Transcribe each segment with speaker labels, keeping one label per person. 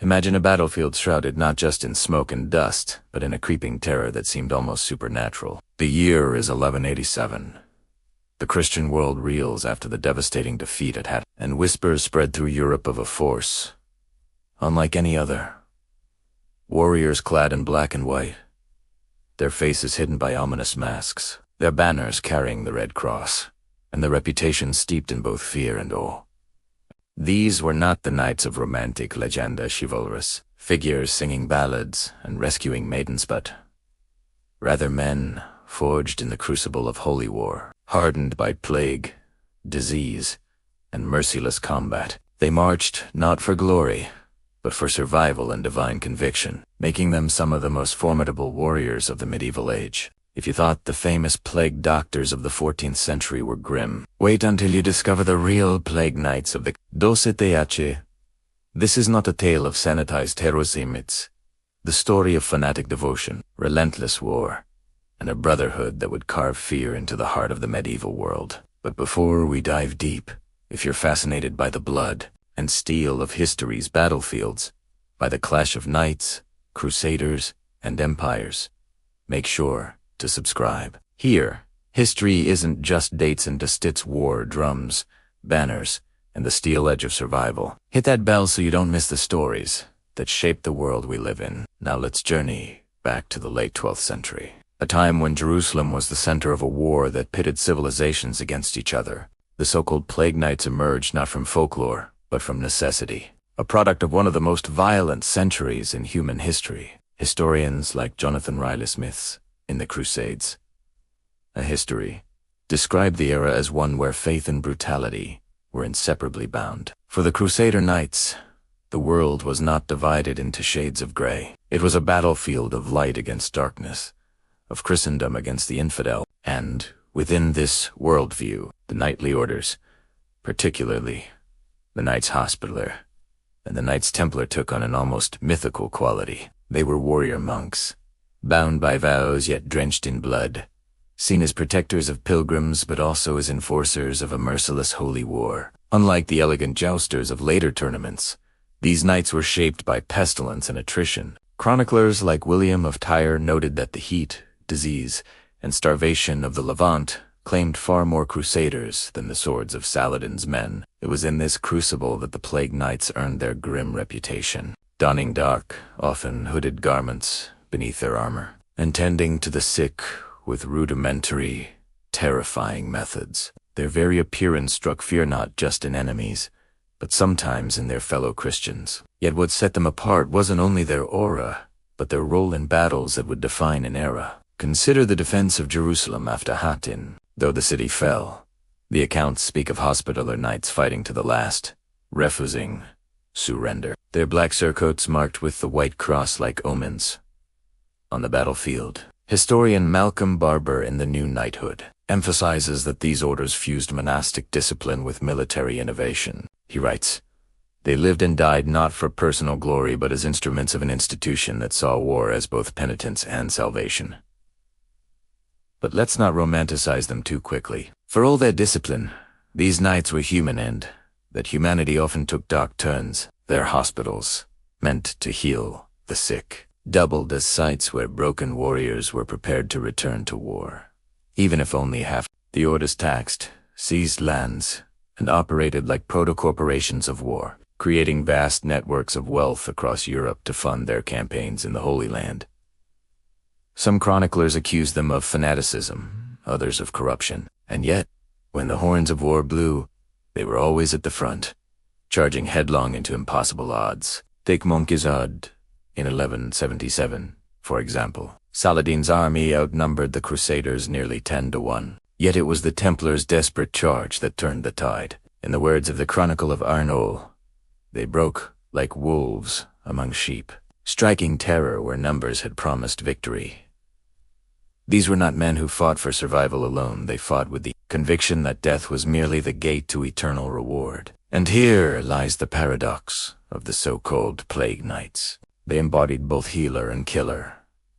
Speaker 1: Imagine a battlefield shrouded not just in smoke and dust, but in a creeping terror that seemed almost supernatural. The year is 1187. The Christian world reels after the devastating defeat at Hattin, and whispers spread through Europe of a force unlike any other. Warriors clad in black and white, their faces hidden by ominous masks, their banners carrying the Red Cross, and their reputation steeped in both fear and awe. These were not the knights of romantic legenda chivalrous, figures singing ballads and rescuing maidens, but rather men forged in the crucible of holy war, hardened by plague, disease, and merciless combat. They marched not for glory, but for survival and divine conviction, making them some of the most formidable warriors of the medieval age. If you thought the famous plague doctors of the 14th century were grim, wait until you discover the real plague knights of the Crusades. This is not a tale of sanitized heroism, it's the story of fanatic devotion, relentless war, and a brotherhood that would carve fear into the heart of the medieval world. But before we dive deep, if you're fascinated by the blood and steel of history's battlefields, by the clash of knights, crusaders, and empires, make sure to subscribe. Here, history isn't just dates and distits, war, drums, banners, and the steel edge of survival. Hit that bell so you don't miss the stories that shaped the world we live in. Now let's journey back to the late 12th century, a time when Jerusalem was the center of a war that pitted civilizations against each other. The so-called Plague Knights emerged not from folklore, but from necessity, a product of one of the most violent centuries in human history. Historians like Jonathan Riley Smith's In the Crusades, a history, describe the era as one where faith and brutality were inseparably bound. For the Crusader Knights, the world was not divided into shades of gray. It was a battlefield of light against darkness, of Christendom against the infidel, and within this worldview, the knightly orders, particularly the Knights Hospitaller and the Knights Templar, took on an almost mythical quality. They were warrior monks, bound by vows yet drenched in blood, seen as protectors of pilgrims but also as enforcers of a merciless holy war. Unlike the elegant jousters of later tournaments, these knights were shaped by pestilence and attrition. Chroniclers like William of Tyre noted that the heat, disease, and starvation of the Levant claimed far more crusaders than the swords of Saladin's men. It was in this crucible that the Plague Knights earned their grim reputation, donning dark, often hooded garments beneath their armor, and tending to the sick with rudimentary, terrifying methods. Their very appearance struck fear not just in enemies, but sometimes in their fellow Christians. Yet what set them apart wasn't only their aura, but their role in battles that would define an era. Consider the defense of Jerusalem after Hattin. Though the city fell, the accounts speak of Hospitaller knights fighting to the last, refusing surrender, their black surcoats marked with the white cross like omens. On the battlefield, historian Malcolm Barber in The New Knighthood emphasizes that these orders fused monastic discipline with military innovation. He writes, "They lived and died not for personal glory but as instruments of an institution that saw war as both penitence and salvation." But let's not romanticize them too quickly. For all their discipline, these knights were human, and that humanity often took dark turns. Their hospitals, meant to heal the sick, doubled as sites where broken warriors were prepared to return to war. Even if only half, the orders taxed, seized lands, and operated like proto-corporations of war, creating vast networks of wealth across Europe to fund their campaigns in the Holy Land. Some chroniclers accused them of fanaticism, others of corruption, and yet, when the horns of war blew, they were always at the front, charging headlong into impossible odds. Take Montgizard in 1177, for example. Saladin's army outnumbered the Crusaders nearly 10-1. Yet it was the Templars' desperate charge that turned the tide. In the words of the Chronicle of Arnold, they broke like wolves among sheep, striking terror where numbers had promised victory. These were not men who fought for survival alone. They fought with the conviction that death was merely the gate to eternal reward. And here lies the paradox of the so-called Plague Knights. They embodied both healer and killer,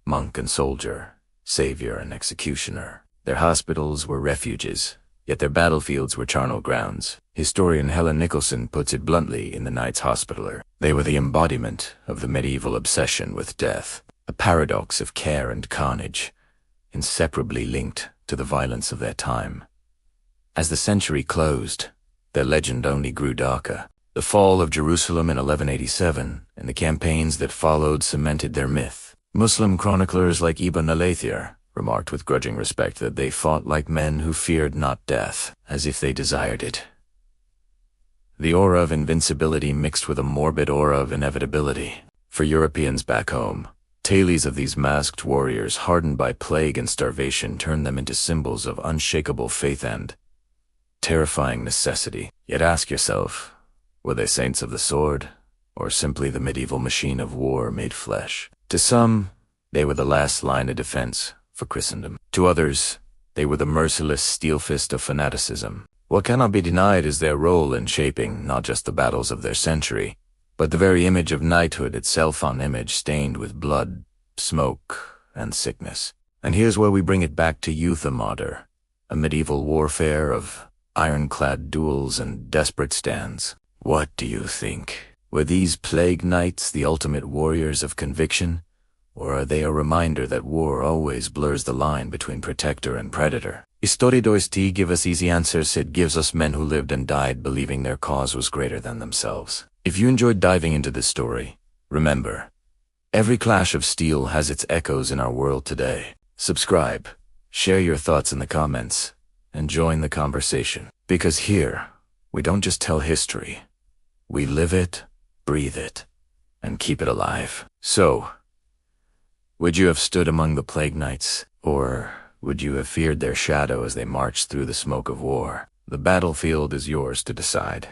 Speaker 1: monk and soldier, savior and executioner. Their hospitals were refuges, yet their battlefields were charnel grounds. Historian Helen Nicholson puts it bluntly in The Knights Hospitaller. They were the embodiment of the medieval obsession with death, a paradox of care and carnage, inseparably linked to the violence of their time. As the century closed, their legend only grew darker. The fall of Jerusalem in 1187 and the campaigns that followed cemented their myth. Muslim chroniclers like Ibn al-Athir remarked with grudging respect that they fought like men who feared not death, as if they desired it. The aura of invincibility mixed with a morbid aura of inevitability. For Europeans back home, tales of these masked warriors hardened by plague and starvation turned them into symbols of unshakable faith and terrifying necessity. Yet ask yourself, were they saints of the sword, or simply the medieval machine of war made flesh? To some, they were the last line of defense for Christendom. To others, they were the merciless steel fist of fanaticism. What cannot be denied is their role in shaping not just the battles of their century, but the very image of knighthood itself, on image stained with blood, smoke, and sickness. And here's where we bring it back to Youth Martyr, a medieval warfare of ironclad duels and desperate stands. What do you think? Were these plague knights the ultimate warriors of conviction, or are they a reminder that war always blurs the line between protector and predator? Historiadores give us easy answers. It gives us men who lived and died believing their cause was greater than themselves. If you enjoyed diving into this story, remember, every clash of steel has its echoes in our world today. Subscribe, share your thoughts in the comments, and join the conversation. Because here, we don't just tell history. We live it, breathe it, and keep it alive. So, would you have stood among the plague knights, or would you have feared their shadow as they marched through the smoke of war? The battlefield is yours to decide.